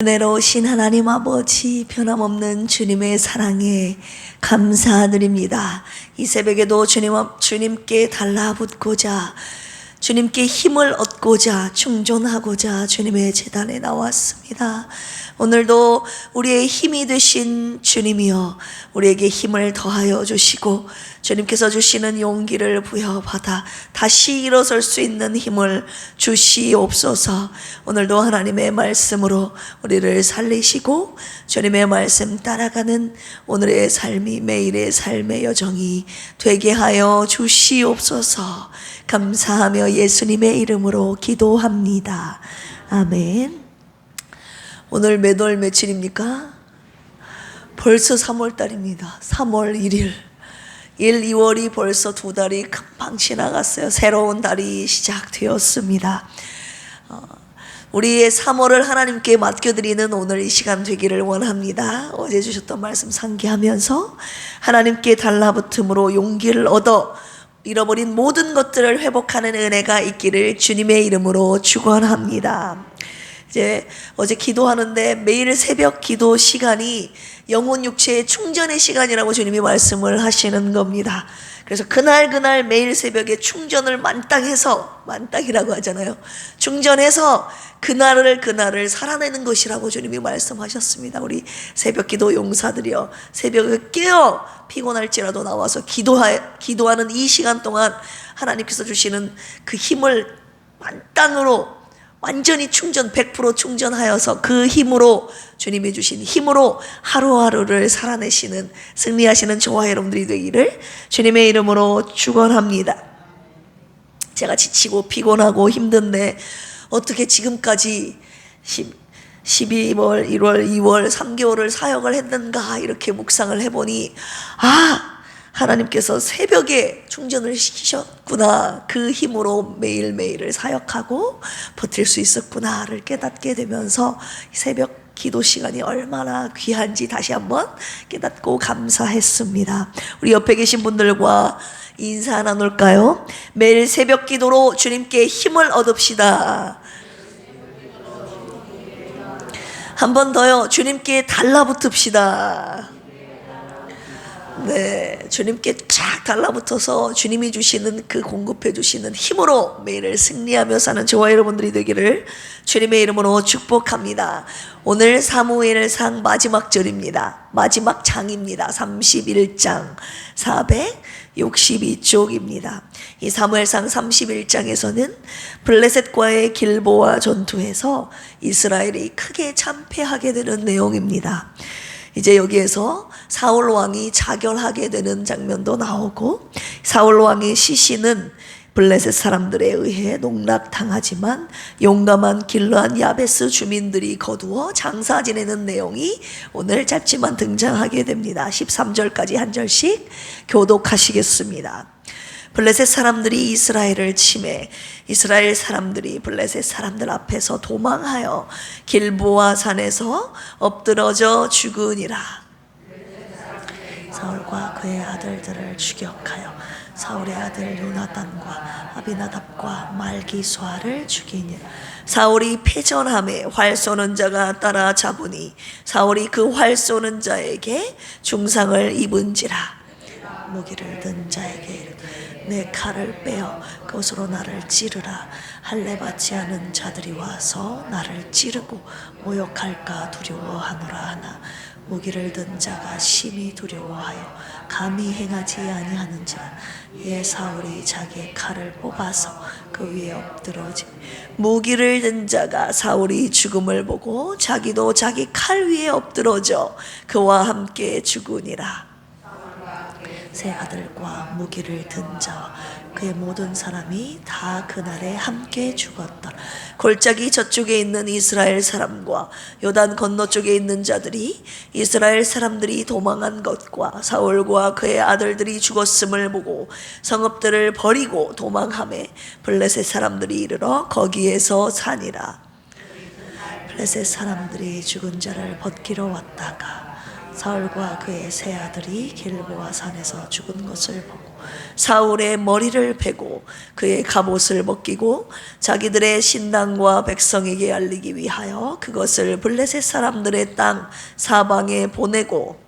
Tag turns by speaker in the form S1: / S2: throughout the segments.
S1: 은혜로우신 하나님 아버지, 변함없는 주님의 사랑에 감사드립니다. 이 새벽에도 주님께 달라붙고자, 주님께 힘을 얻고자, 충전하고자 주님의 제단에 나왔습니다. 오늘도 우리의 힘이 되신 주님이여, 우리에게 힘을 더하여 주시고 주님께서 주시는 용기를 부여받아 다시 일어설 수 있는 힘을 주시옵소서. 오늘도 하나님의 말씀으로 우리를 살리시고 주님의 말씀 따라가는 오늘의 삶이, 매일의 삶의 여정이 되게 하여 주시옵소서. 감사하며 예수님의 이름으로 기도합니다. 아멘. 오늘 몇 월 며칠입니까? 벌써 3월달입니다. 3월 1일. 1, 2월이 벌써 2달이 금방 지나갔어요. 새로운 달이 시작되었습니다. 우리의 3월을 하나님께 맡겨드리는 오늘 이 시간 되기를 원합니다. 어제 주셨던 말씀 상기하면서 하나님께 달라붙음으로 용기를 얻어 잃어버린 모든 것들을 회복하는 은혜가 있기를 주님의 이름으로 축원합니다. 이제 어제 기도하는데 매일 새벽 기도 시간이 영혼 육체의 충전의 시간이라고 주님이 말씀을 하시는 겁니다. 그래서 그날 매일 새벽에 충전을 만땅해서, 만땅이라고 하잖아요. 충전해서 그날을 살아내는 것이라고 주님이 말씀하셨습니다. 우리 새벽 기도 용사들이여, 새벽에 깨어 피곤할지라도 나와서 기도하는 이 시간 동안 하나님께서 주시는 그 힘을 만땅으로 완전히 충전, 100% 충전하여서 그 힘으로, 주님이 주신 힘으로 하루하루를 살아내시는, 승리하시는 저와 여러분들이 되기를 주님의 이름으로 축원합니다. 제가 지치고 피곤하고 힘든데 어떻게 지금까지 12월, 1월, 2월 3개월을 사역을 했는가 이렇게 묵상을 해보니 하나님께서 새벽에 충전을 시키셨구나, 그 힘으로 매일매일을 사역하고 버틸 수 있었구나를 깨닫게 되면서 새벽 기도 시간이 얼마나 귀한지 다시 한번 깨닫고 감사했습니다. 우리 옆에 계신 분들과 인사 나눌까요? 매일 새벽 기도로 주님께 힘을 얻읍시다. 한 번 더요. 주님께 달라붙읍시다. 네, 주님께 쫙 달라붙어서 주님이 주시는 그 공급해 주시는 힘으로 매일을 승리하며 사는 저와 여러분들이 되기를 주님의 이름으로 축복합니다. 오늘 사무엘상 마지막 절입니다. 마지막 장입니다. 31장 462쪽입니다. 이 사무엘상 31장에서는 블레셋과의 길보아 전투에서 이스라엘이 크게 참패하게 되는 내용입니다. 이제 여기에서 사울 왕이 자결하게 되는 장면도 나오고, 사울 왕의 시신은 블레셋 사람들에 의해 농락당하지만 용감한 길르앗 야베스 주민들이 거두어 장사 지내는 내용이 오늘 짧지만 등장하게 됩니다. 13절까지 한 절씩 교독하시겠습니다. 블레셋 사람들이 이스라엘을 침해, 이스라엘 사람들이 블레셋 사람들 앞에서 도망하여 길보아 산에서 엎드러져 죽으니라. 사울과 그의 아들들을 추격하여 사울의 아들 요나단과 아비나답과 말기수아를 죽이니라. 사울이 패전함에 활 쏘는 자가 따라잡으니 사울이 그 활 쏘는 자에게 중상을 입은지라. 무기를 든 자에게 내 칼을 빼어 그것으로 나를 찌르라. 할례 받지 않은 자들이 와서 나를 찌르고 모욕할까 두려워하노라 하나 무기를 든 자가 심히 두려워하여 감히 행하지 아니하는지라. 이에 사울이 자기의 칼을 뽑아서 그 위에 엎드러지 무기를 든 자가 사울이 죽음을 보고 자기도 자기 칼 위에 엎드러져 그와 함께 죽으니라. 세 아들과 무기를 든 자와 그의 모든 사람이 다 그날에 함께 죽었더라. 골짜기 저쪽에 있는 이스라엘 사람과 요단 건너쪽에 있는 자들이 이스라엘 사람들이 도망한 것과 사울과 그의 아들들이 죽었음을 보고 성읍들을 버리고 도망하매 블레셋 사람들이 이르러 거기에서 사니라. 블레셋 사람들이 죽은 자를 벗기러 왔다가 사울과 그의 세 아들이 길보아 산에서 죽은 것을 보고 사울의 머리를 베고 그의 갑옷을 벗기고 자기들의 신당과 백성에게 알리기 위하여 그것을 블레셋 사람들의 땅 사방에 보내고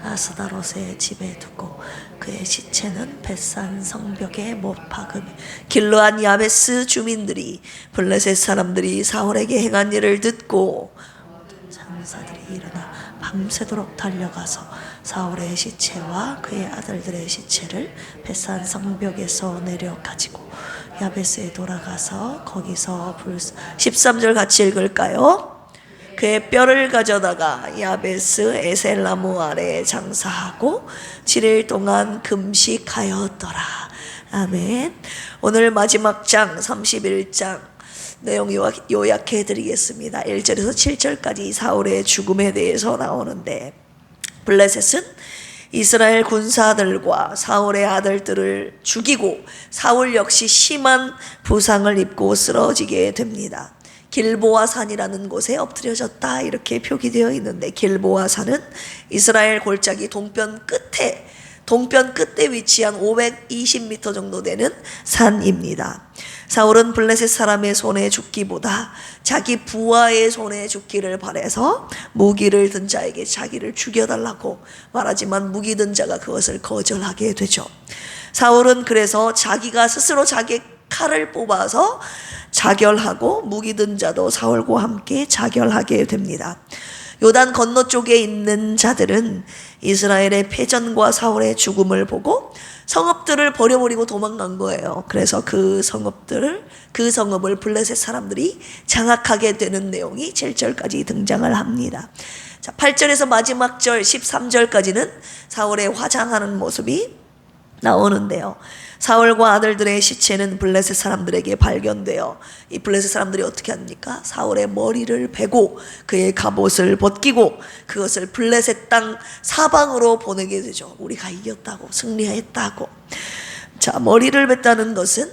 S1: 아스다롯의 집에 두고 그의 시체는 벳산 성벽에 못 박으며 길르앗 야베스 주민들이 블레셋 사람들이 사울에게 행한 일을 듣고 장사들이 일어나 밤새도록 달려가서 사울의 시체와 그의 아들들의 시체를 벳산 성벽에서 내려 가지고 야베스에 돌아가서 거기서 13절 같이 읽을까요? 그의 뼈를 가져다가 야베스 에셀나무 아래에 장사하고 7일 동안 금식하였더라. 아멘. 오늘 마지막 장 31장 내용 요약해 드리겠습니다. 1절에서 7절까지 사울의 죽음에 대해서 나오는데, 블레셋은 이스라엘 군사들과 사울의 아들들을 죽이고 사울 역시 심한 부상을 입고 쓰러지게 됩니다. 길보아 산이라는 곳에 엎드려졌다 이렇게 표기되어 있는데, 길보아 산은 이스라엘 골짜기 동편 끝에 위치한 520m 정도 되는 산입니다. 사울은 블레셋 사람의 손에 죽기보다 자기 부하의 손에 죽기를 바라서 무기를 든 자에게 자기를 죽여달라고 말하지만 무기 든 자가 그것을 거절하게 되죠. 사울은 그래서 자기가 스스로 자기 칼을 뽑아서 자결하고 무기 든 자도 사울과 함께 자결하게 됩니다. 요단 건너 쪽에 있는 자들은 이스라엘의 패전과 사울의 죽음을 보고 성읍들을 버려버리고 도망간 거예요. 그래서 그 성읍을 블레셋 사람들이 장악하게 되는 내용이 7절까지 등장을 합니다. 자, 8절에서 마지막 절 13절까지는 사울의 화장하는 모습이 나오는데요. 사울과 아들들의 시체는 블레셋 사람들에게 발견되어 이 블레셋 사람들이 어떻게 합니까? 사울의 머리를 베고 그의 갑옷을 벗기고 그것을 블레셋 땅 사방으로 보내게 되죠. 우리가 이겼다고, 승리했다고. 자, 머리를 뱉다는 것은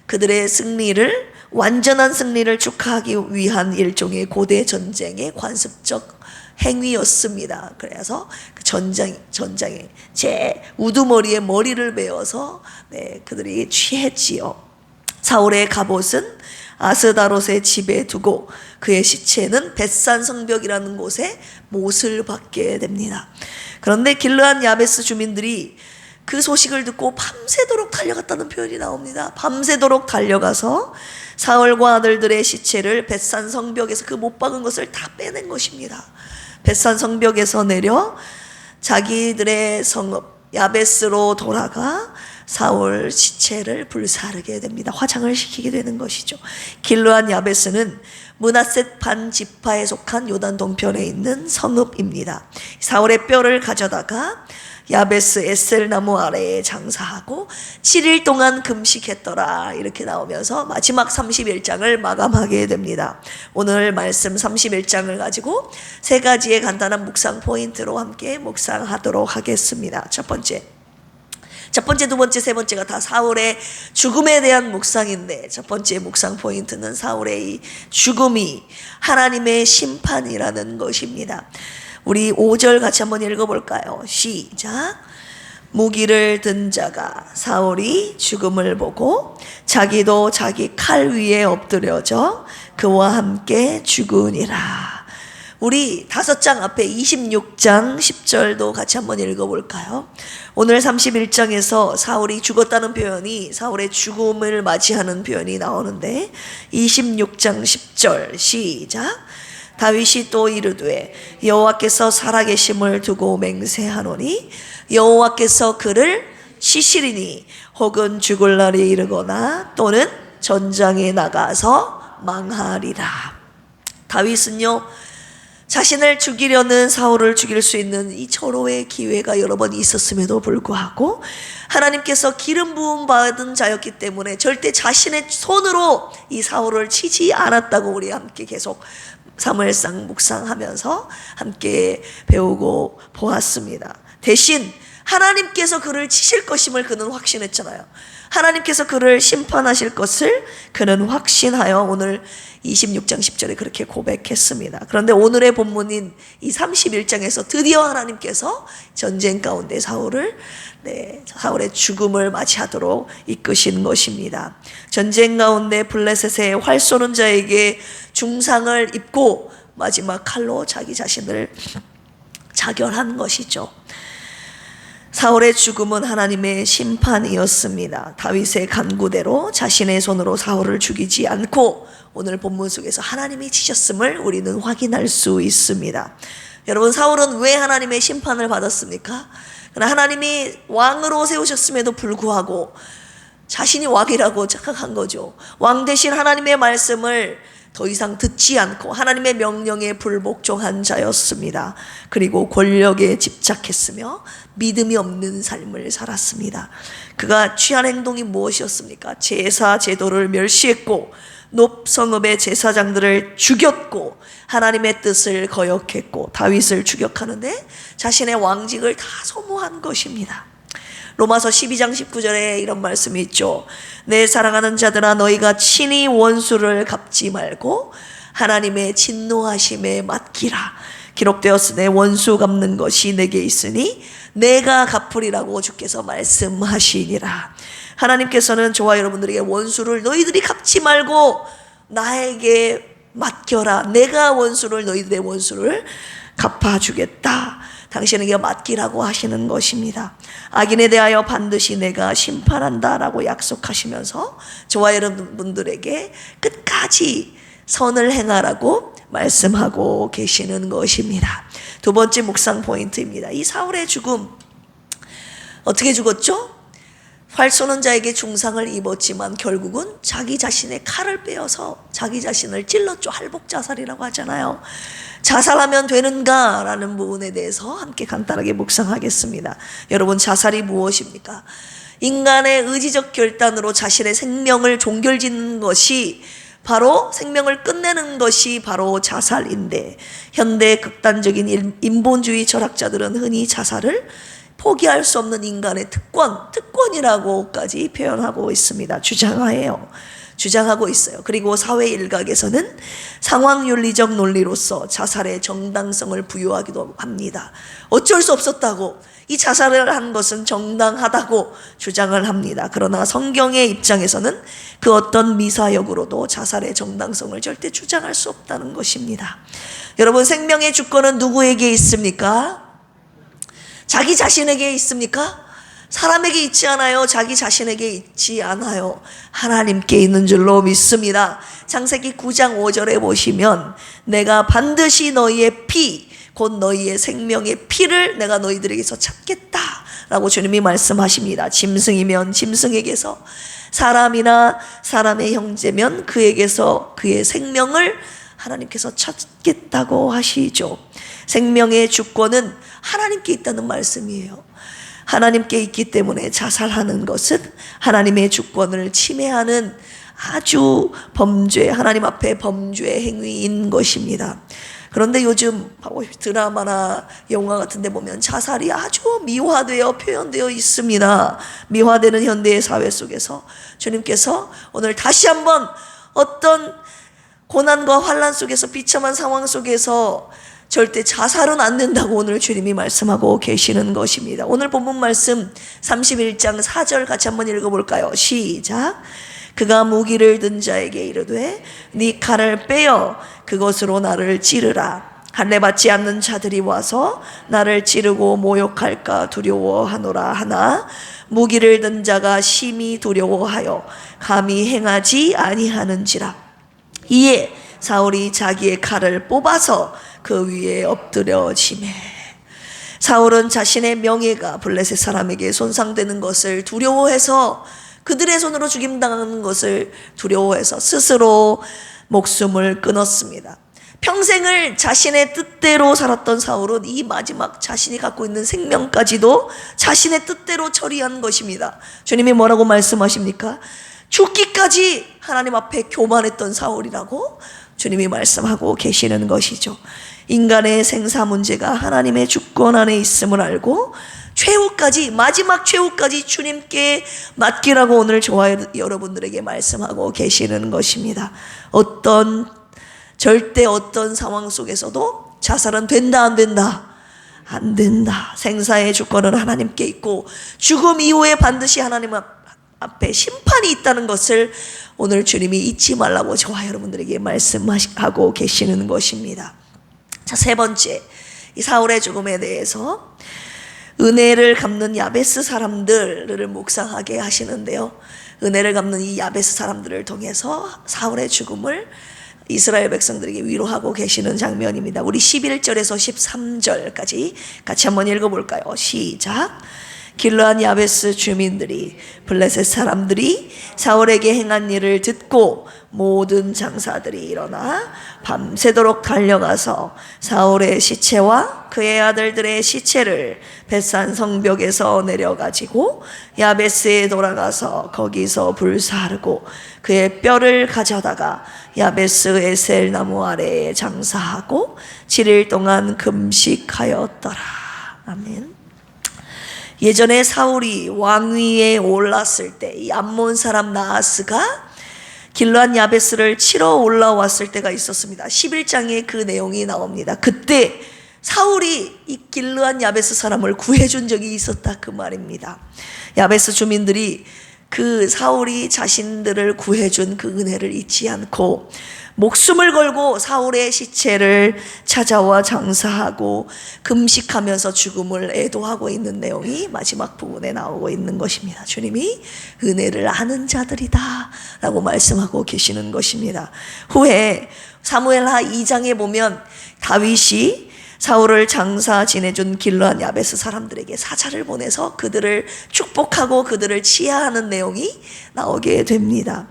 S1: 그들의 승리를, 완전한 승리를 축하하기 위한 일종의 고대 전쟁의 관습적 행위였습니다. 그래서 그 전장에 제 우두머리에 머리를 베어서 그들이 취했지요. 사울의 갑옷은 아스다롯의 집에 두고 그의 시체는 벳산 성벽이라는 곳에 못을 박게 됩니다. 그런데 길르앗 야베스 주민들이 그 소식을 듣고 밤새도록 달려갔다는 표현이 나옵니다. 밤새도록 달려가서 사울과 아들들의 시체를 벳산 성벽에서 그 못 박은 것을 다 빼낸 것입니다. 벳산 성벽에서 내려 자기들의 성읍 야베스로 돌아가 사울 시체를 불사르게 됩니다. 화장을 시키게 되는 것이죠. 길르앗 야베스는 므낫셋 반 지파에 속한 요단 동편에 있는 성읍입니다. 사울의 뼈를 가져다가 야베스 에셀나무 아래에 장사하고 7일 동안 금식했더라 이렇게 나오면서 마지막 31장을 마감하게 됩니다. 오늘 말씀 31장을 가지고 세 가지의 간단한 묵상 포인트로 함께 묵상하도록 하겠습니다. 첫 번째, 두 번째, 세 번째가 다 사울의 죽음에 대한 묵상인데, 첫 번째 묵상 포인트는 사울의 이 죽음이 하나님의 심판이라는 것입니다. 우리 5절 같이 한번 읽어볼까요? 시작. 무기를 든 자가 사울이 죽음을 보고 자기도 자기 칼 위에 엎드려져 그와 함께 죽으니라. 우리 5장 앞에 26장 10절도 같이 한번 읽어볼까요? 오늘 31장에서 사울이 죽었다는 표현이 사울의 죽음을 맞이하는 표현이 나오는데 26장 10절 시작. 다윗이 또 이르되 여호와께서 살아계심을 두고 맹세하노니 여호와께서 그를 치시리니 혹은 죽을 날이 이르거나 또는 전장에 나가서 망하리라. 다윗은요, 자신을 죽이려는 사울을 죽일 수 있는 이 절호의 기회가 여러 번 있었음에도 불구하고 하나님께서 기름 부음 받은 자였기 때문에 절대 자신의 손으로 이 사울을 치지 않았다고 우리 함께 계속 사무엘상 묵상하면서 함께 배우고 보았습니다. 대신 하나님께서 그를 치실 것임을 그는 확신했잖아요. 하나님께서 그를 심판하실 것을 그는 확신하여 오늘 26장 10절에 그렇게 고백했습니다. 그런데 오늘의 본문인 이 31장에서 드디어 하나님께서 전쟁 가운데 사울의 죽음을 맞이하도록 이끄신 것입니다. 전쟁 가운데 블레셋의 활 쏘는 자에게 중상을 입고 마지막 칼로 자기 자신을 자결한 것이죠. 사울의 죽음은 하나님의 심판이었습니다. 다윗의 간구대로 자신의 손으로 사울을 죽이지 않고 오늘 본문 속에서 하나님이 치셨음을 우리는 확인할 수 있습니다. 여러분, 사울은 왜 하나님의 심판을 받았습니까? 그러나 하나님이 왕으로 세우셨음에도 불구하고 자신이 왕이라고 착각한 거죠. 왕 대신 하나님의 말씀을 더 이상 듣지 않고 하나님의 명령에 불복종한 자였습니다. 그리고 권력에 집착했으며 믿음이 없는 삶을 살았습니다. 그가 취한 행동이 무엇이었습니까? 제사 제도를 멸시했고 높성읍의 제사장들을 죽였고 하나님의 뜻을 거역했고 다윗을 추격하는데 자신의 왕직을 다 소모한 것입니다. 로마서 12장 19절에 이런 말씀이 있죠. 내 사랑하는 자들아, 너희가 친히 원수를 갚지 말고 하나님의 진노하심에 맡기라. 기록되었으니 원수 갚는 것이 내게 있으니 내가 갚으리라고 주께서 말씀하시니라. 하나님께서는 저와 여러분들에게 원수를 너희들이 갚지 말고 나에게 맡겨라. 내가 너희들의 원수를 갚아주겠다. 당신에게 맡기라고 하시는 것입니다. 악인에 대하여 반드시 내가 심판한다 라고 약속하시면서 저와 여러분들에게 끝까지 선을 행하라고 말씀하고 계시는 것입니다. 두 번째 묵상 포인트입니다. 이 사울의 죽음, 어떻게 죽었죠? 활 쏘는 자에게 중상을 입었지만 결국은 자기 자신의 칼을 빼어서 자기 자신을 찔렀죠. 할복자살이라고 하잖아요. 자살하면 되는가? 라는 부분에 대해서 함께 간단하게 묵상하겠습니다. 여러분, 자살이 무엇입니까? 인간의 의지적 결단으로 자신의 생명을 종결짓는 것이 바로 생명을 끝내는 것이 바로 자살인데, 현대 극단적인 인본주의 철학자들은 흔히 자살을 포기할 수 없는 인간의 특권이라고까지 표현하고 있습니다. 주장하고 있어요. 그리고 사회 일각에서는 상황윤리적 논리로서 자살의 정당성을 부여하기도 합니다. 어쩔 수 없었다고, 이 자살을 한 것은 정당하다고 주장을 합니다. 그러나 성경의 입장에서는 그 어떤 미사역으로도 자살의 정당성을 절대 주장할 수 없다는 것입니다. 여러분, 생명의 주권은 누구에게 있습니까? 자기 자신에게 있습니까? 사람에게 있지 않아요. 자기 자신에게 있지 않아요. 하나님께 있는 줄로 믿습니다. 창세기 9장 5절에 보시면 내가 반드시 너희의 피, 곧 너희의 생명의 피를 내가 너희들에게서 찾겠다 라고 주님이 말씀하십니다. 짐승이면 짐승에게서, 사람이나 사람의 형제면 그에게서 그의 생명을 하나님께서 찾겠다고 하시죠. 생명의 주권은 하나님께 있다는 말씀이에요. 하나님께 있기 때문에 자살하는 것은 하나님의 주권을 침해하는 아주 하나님 앞에 범죄 행위인 것입니다. 그런데 요즘 드라마나 영화 같은 데 보면 자살이 아주 미화되어 표현되어 있습니다. 미화되는 현대의 사회 속에서 주님께서 오늘 다시 한번 어떤 고난과 환난 속에서, 비참한 상황 속에서 절대 자살은 안 된다고 오늘 주님이 말씀하고 계시는 것입니다. 오늘 본문 말씀 31장 4절 같이 한번 읽어볼까요? 시작. 그가 무기를 든 자에게 이르되 네 칼을 빼어 그것으로 나를 찌르라. 할례 받지 않는 자들이 와서 나를 찌르고 모욕할까 두려워하노라 하나 무기를 든 자가 심히 두려워하여 감히 행하지 아니하는지라. 이에 사울이 자기의 칼을 뽑아서 그 위에 엎드려지매. 사울은 자신의 명예가 블레셋 사람에게 손상되는 것을 두려워해서, 그들의 손으로 죽임당하는 것을 두려워해서 스스로 목숨을 끊었습니다. 평생을 자신의 뜻대로 살았던 사울은 이 마지막 자신이 갖고 있는 생명까지도 자신의 뜻대로 처리한 것입니다. 주님이 뭐라고 말씀하십니까? 죽기까지 하나님 앞에 교만했던 사울이라고 주님이 말씀하고 계시는 것이죠. 인간의 생사 문제가 하나님의 주권 안에 있음을 알고 최후까지, 마지막 최후까지 주님께 맡기라고 오늘 저와 여러분들에게 말씀하고 계시는 것입니다. 절대 어떤 상황 속에서도 자살은 된다 안 된다? 안 된다. 생사의 주권은 하나님께 있고 죽음 이후에 반드시 하나님 앞에 심판이 있다는 것을 오늘 주님이 잊지 말라고 저와 여러분들에게 말씀하고 계시는 것입니다. 자, 세 번째, 이 사울의 죽음에 대해서 은혜를 갚는 야베스 사람들을 묵상하게 하시는데요. 은혜를 갚는 이 야베스 사람들을 통해서 사울의 죽음을 이스라엘 백성들에게 위로하고 계시는 장면입니다. 우리 11절에서 13절까지 같이 한번 읽어볼까요? 시작. 길르앗 야베스 주민들이 블레셋 사람들이 사울에게 행한 일을 듣고 모든 장사들이 일어나 밤새도록 달려가서 사울의 시체와 그의 아들들의 시체를 벳산 성벽에서 내려가지고 야베스에 돌아가서 거기서 불사르고 그의 뼈를 가져다가 야베스 에셀 나무 아래에 장사하고 7일 동안 금식하였더라. 아멘. 예전에 사울이 왕위에 올랐을 때 이 암몬 사람 나하스가 길르앗 야베스를 치러 올라왔을 때가 있었습니다. 11장에 그 내용이 나옵니다. 그때 사울이 이 길르앗 야베스 사람을 구해준 적이 있었다 그 말입니다. 야베스 주민들이 그 사울이 자신들을 구해준 그 은혜를 잊지 않고 목숨을 걸고 사울의 시체를 찾아와 장사하고 금식하면서 죽음을 애도하고 있는 내용이 마지막 부분에 나오고 있는 것입니다. 주님이 은혜를 아는 자들이다 라고 말씀하고 계시는 것입니다. 후에 사무엘하 2장에 보면 다윗이 사울을 장사 지내준 길르앗 야베스 사람들에게 사자를 보내서 그들을 축복하고 그들을 치하하는 내용이 나오게 됩니다.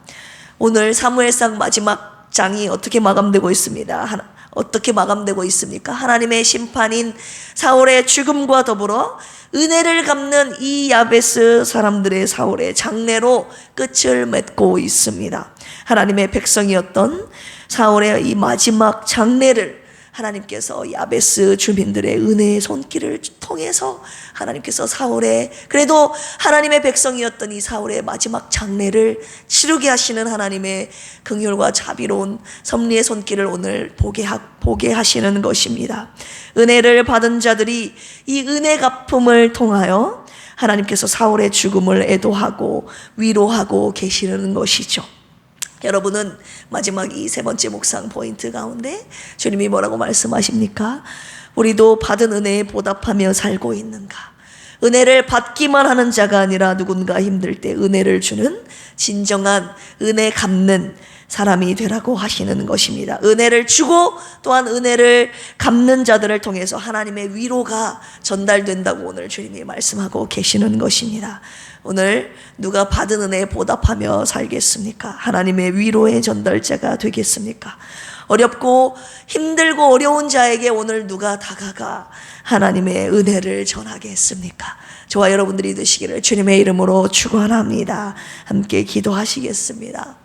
S1: 오늘 사무엘상 마지막 장이 어떻게 마감되고 있습니다. 어떻게 마감되고 있습니까? 하나님의 심판인 사울의 죽음과 더불어 은혜를 갚는 이 야베스 사람들의 사울의 장례로 끝을 맺고 있습니다. 하나님의 백성이었던 사울의 이 마지막 장례를 하나님께서 야베스 주민들의 은혜의 손길을 통해서 하나님께서 사울의, 그래도 하나님의 백성이었던 이 사울의 마지막 장례를 치르게 하시는 하나님의 긍휼과 자비로운 섭리의 손길을 오늘 보게 하시는 것입니다. 은혜를 받은 자들이 이 은혜 갚음을 통하여 하나님께서 사울의 죽음을 애도하고 위로하고 계시는 것이죠. 여러분은 마지막 이 세 번째 묵상 포인트 가운데 주님이 뭐라고 말씀하십니까? 우리도 받은 은혜에 보답하며 살고 있는가? 은혜를 받기만 하는 자가 아니라 누군가 힘들 때 은혜를 주는 진정한 은혜 갚는 사람이 되라고 하시는 것입니다. 은혜를 주고 또한 은혜를 갚는 자들을 통해서 하나님의 위로가 전달된다고 오늘 주님이 말씀하고 계시는 것입니다. 오늘 누가 받은 은혜에 보답하며 살겠습니까? 하나님의 위로의 전달자가 되겠습니까? 어렵고 힘들고 어려운 자에게 오늘 누가 다가가 하나님의 은혜를 전하겠습니까? 저와 여러분들이 되시기를 주님의 이름으로 축원합니다. 함께 기도하시겠습니다.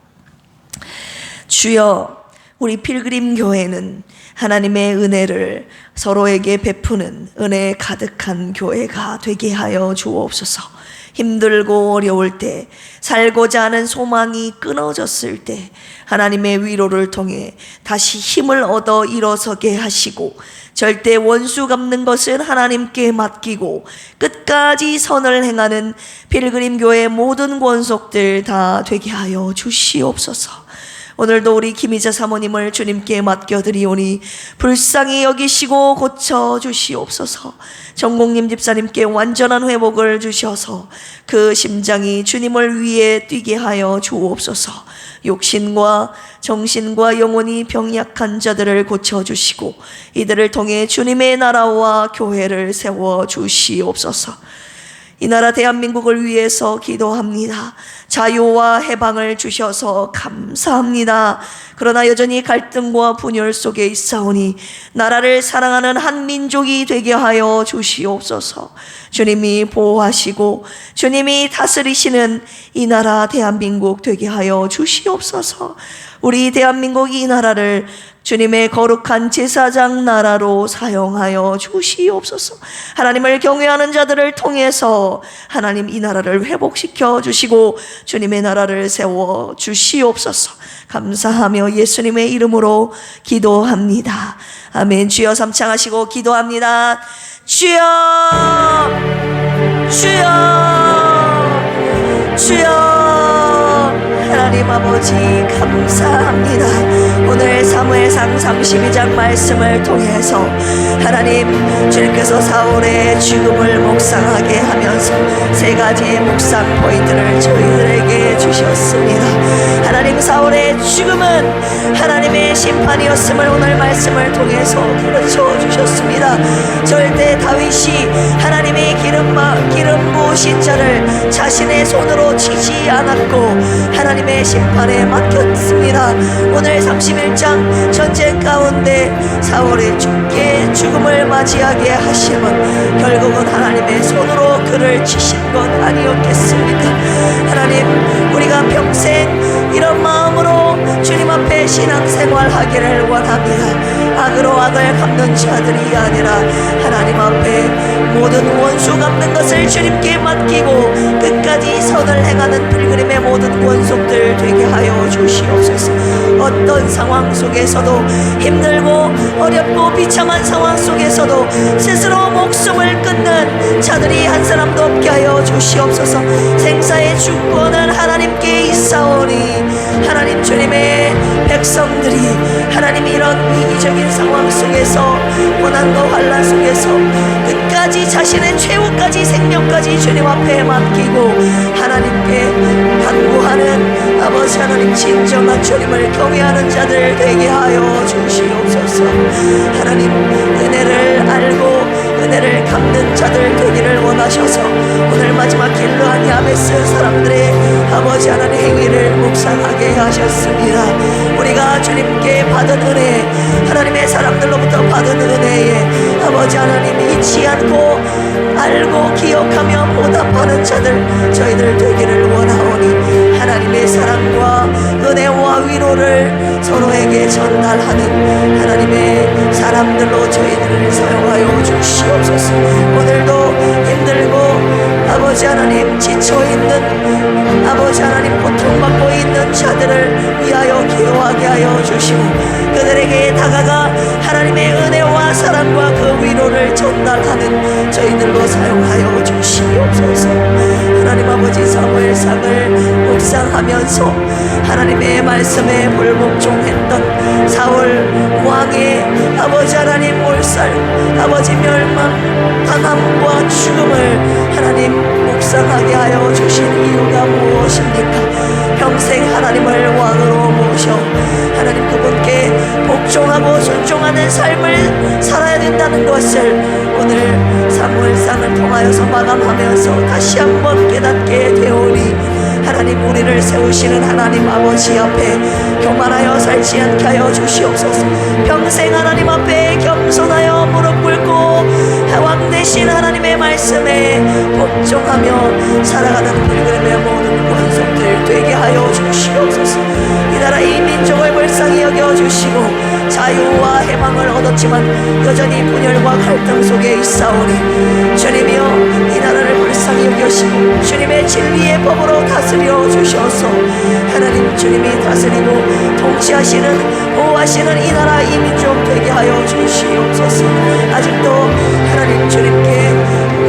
S1: 주여, 우리 필그림 교회는 하나님의 은혜를 서로에게 베푸는 은혜 가득한 교회가 되게 하여 주옵소서. 힘들고 어려울 때, 살고자 하는 소망이 끊어졌을 때 하나님의 위로를 통해 다시 힘을 얻어 일어서게 하시고, 절대 원수 갚는 것은 하나님께 맡기고 끝까지 선을 행하는 필그림 교회의 모든 권속들 다 되게 하여 주시옵소서. 오늘도 우리 김희자 사모님을 주님께 맡겨드리오니 불쌍히 여기시고 고쳐주시옵소서. 정공님 집사님께 완전한 회복을 주셔서 그 심장이 주님을 위해 뛰게 하여 주옵소서. 육신과 정신과 영혼이 병약한 자들을 고쳐주시고 이들을 통해 주님의 나라와 교회를 세워주시옵소서. 이 나라 대한민국을 위해서 기도합니다. 자유와 해방을 주셔서 감사합니다. 그러나 여전히 갈등과 분열 속에 있사오니 나라를 사랑하는 한 민족이 되게 하여 주시옵소서. 주님이 보호하시고 주님이 다스리시는 이 나라 대한민국 되게 하여 주시옵소서. 우리 대한민국이 이 나라를 주님의 거룩한 제사장 나라로 사용하여 주시옵소서. 하나님을 경외하는 자들을 통해서 하나님 이 나라를 회복시켜 주시고 주님의 나라를 세워 주시옵소서. 감사하며 예수님의 이름으로 기도합니다. 아멘. 주여 삼창하시고 기도합니다. 주여, 주여, 주여. 하나님 아버지 감사합니다. 오늘 사무엘상 32장 말씀을 통해서 하나님 주님께서 사울의 죽음을 묵상하게 하면서 세 가지의 묵상 포인트를 저희들에게 주셨습니다. 하나님 사울의 죽음은 하나님의 심판이었음을 오늘 말씀을 통해서 가르쳐 주셨습니다. 절대 다윗이 하나님의 기름 부으신 자를 자신의 손으로 치지 않았고 하나님의 심판에 맡겼습니다. 오늘 31장 전쟁 가운데 사울의 죽음을 맞이하게 하심은 결국은 하나님의 손으로 그를 치신 것 아니었겠습니까? 하나님, 우리가 평생 이런 마음으로 주님 앞에 신앙생활하기를 원합니다. 악으로 악을 갚는 자들이 아니라 하나님 앞에 모든 원수 갚는 것을 주님께 맡기고 끝까지 선을 행하는 필그림의 모든 원속들 되게 하여 주시옵소서. 어떤 상황 속에서도 힘들고 어렵고 비참한 상황 속에서도 스스로 목숨을 끊는 자들이 한 사람도 없게 하여 주시옵소서. 생사의 주권은 하나님께 있사오니 하나님 주님의 백성들이 하나님 이런 위기적인 상황 속에서 고난과 환난 속에서 끝까지 자신의 최후까지 생명까지 주님 앞에 맡기고 하나님께 간구하는 아버지 하나님 진정한 주님을 경외하는 자들 되게 하여 주시옵소서. 하나님 은혜를 알고 은혜를 갚는 자들 되기를 원하셔서 오늘 마지막 길르한 야베스 사람들의 아버지 하나님 행위를 묵상하게 하셨습니다. 우리가 주님께 받은 은혜, 하나님의 사람들로부터 받은 은혜에 아버지 하나님 잊지 않고 알고 기억하며 보답하는 자들 저희들 되기를 원하오니 하나님의 사랑과 은혜와 위로를 서로에게 전달하는 하나님의 사람들로 저희들을 사용하여 주시옵소서. 오늘도 힘들고 아버지 하나님 지쳐있는 아버지 하나님 고통받고 있는 자들을 위하여 기도하게 하여 주시고 그들에게 다가가 하나님의 은혜와 사랑과 그 위로를 전달하는 저희들로 사용하여 주시옵소서. 하나님 아버지 사무엘상을 묵상하면서 하나님의 말씀에 불복종했던 사울 왕의 아버지 하나님 몰살 아버지 멸망 탄압과 죽음을 하나님 묵상하게 하여 주신 이유가 무엇입니까? 평생 하나님을 왕으로 모셔 하나님 그분께 복종하고 순종하는 삶을 살아야 된다는 것을 오늘 사무엘상을 통하여서 마감하면서 다시 한번 깨닫게 되오니 하나님 우리를 세우시는 하나님 아버지 앞에 교만하여 살지 않게 하여 주시옵소서. 평생 하나님 앞에 겸손하여 무릎 꿇고 왕 대신 하나님의 말씀에 복종하며 살아가는 필그림의 모든 권속들 되게 하여 주시옵소서. 이 나라 이 민족을 불쌍히 여겨주시고 자유와 해방을 얻었지만 여전히 분열과 갈등 속에 있사오니 주님이여 이 나라를 불쌍히 여겨시고 주님의 진리의 법으로 다스려 주셔서 하나님 주님이 다스리고 통치하시는 보호하시는 이 나라 이 민족 되게 하여 주시옵소서. 아직도 하나님 주님께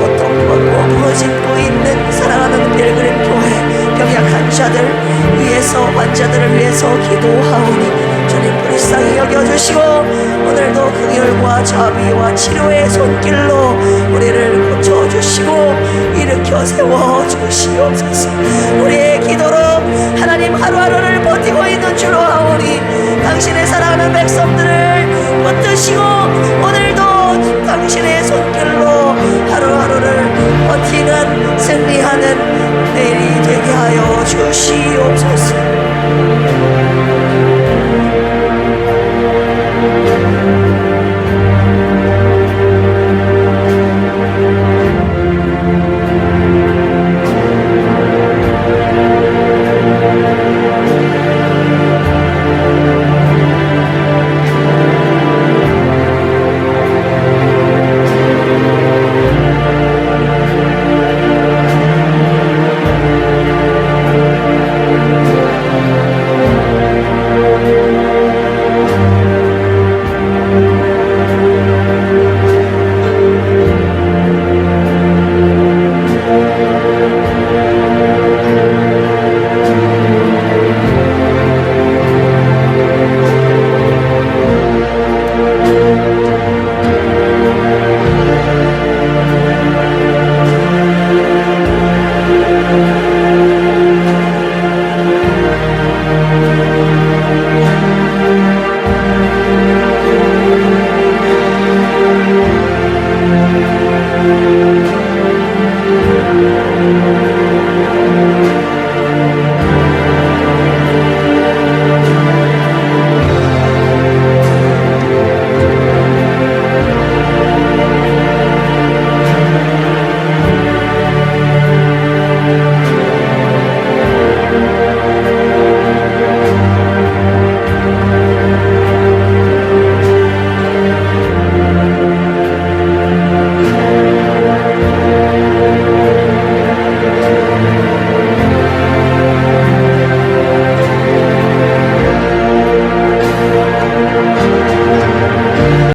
S1: 고통받고 부러지고 있는 사랑하는 필그림 교회 병약한 자들 위해서 환자들을 위해서 기도하오니 주님 불쌍히 여겨주시고 오늘도 긍휼과 자비와 치료의 손길로 우리를 고쳐주시고 일으켜 세워주시옵소서. 우리의 기도로 하나님 하루하루를 버티고 있는 줄로 아오니 당신의 사랑하는 백성들을 붙드시고 오늘